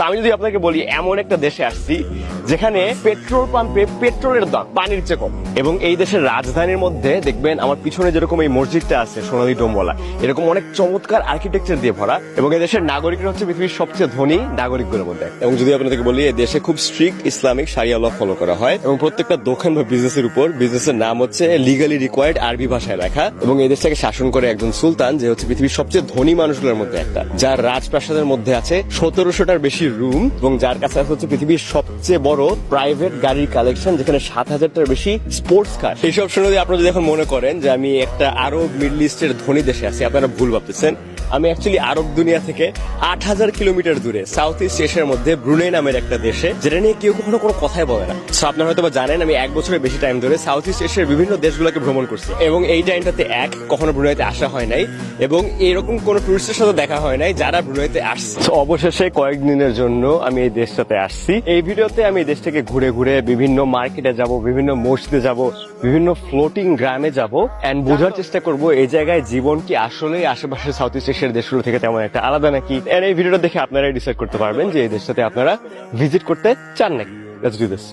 আমি যদি আপনাকে বলি এমন একটা দেশে আসছি যেখানে পেট্রোল পাম্পে পেট্রোলের দাম পানির চেয়ে কম, এবং এই দেশের রাজধানীর মধ্যে দেখবেন আমার পিছনে যেরকম এই মসজিদটা আছে সোনালী ডোমওয়ালা, এরকম অনেক চমৎকার আর্কিটেকচার দিয়ে ভরা, এবং এই দেশের নাগরিকরা হচ্ছে পৃথিবীর সবচেয়ে ধনী নাগরিকগুলোর মধ্যে। এবং যদি আপনাদেরকে বলি এই দেশে খুব স্ট্রিক্ট ইসলামিক শারিয়া ল ফলো করা হয়, এবং প্রত্যেকটা দোকান বা বিজনেসের উপর বিজনেসের নাম হচ্ছে লিগালি রিকোয়ার্ড আরবি ভাষায় লেখা, এবং এই দেশটাকে শাসন করে একজন সুলতান যে হচ্ছে পৃথিবীর সবচেয়ে ধনী মানুষগুলোর মধ্যে একটা, যার রাজপ্রাসাদের মধ্যে আছে 1700টার বেশি রুম, এবং যার কাছে হচ্ছে পৃথিবীর সবচেয়ে বড় প্রাইভেট গাড়ির কালেকশন, যেখানে 7000টার বেশি স্পোর্টস কার। এইসব শুনে যদি আপনারা যদি এখন মনে করেন যে আমি একটা আরব মিডল ইস্টের ধনী দেশে আছি, আপনারা ভুল ভাবতেছেন। আমি অ্যাকচুয়ালি আরব দুনিয়া থেকে 8000 কিলোমিটার দূরে সাউথ ইস্ট এশিয়ার মধ্যে ব্রুনেই নামের একটা দেশে, যেটা নিয়ে কেউ কখনো কোনো কথাই বলে না। আপনারা হয়তো জানেন আমি 1 বছরের বেশি টাইম ধরে সাউথ ইস্ট এশিয়ার বিভিন্ন দেশগুলোকে ভ্রমণ করছি, এবং এই টাইমটাতে কখনো ব্রুনেইতে আসা হয় নাই, এবং এরকম কোনো টুরিস্টের সাথে দেখা হয় নাই যারা ব্রুনেইতে আসছে। অবশেষে কয়েকদিনের জন্য আমি এই দেশটাতে আসছি। এই ভিডিওতে আমি এই দেশটাকে ঘুরে ঘুরে বিভিন্ন মার্কেটে যাব, বিভিন্ন মসজিদে যাব, বিভিন্ন ফ্লোটিং গ্রামে যাব, এন্ড বোঝার চেষ্টা করব এই জায়গায় জীবন কি আসলে আশেপাশে সাউথ ইস্ট এশিয়ার দেশগুলো থেকে তেমন একটা আলাদা নাকি। এই ভিডিওটা দেখে আপনারাই ডিসাইড করতে পারবেন যে এই দেশটাতে আপনারা ভিজিট করতে চান নাকি। Let's do this.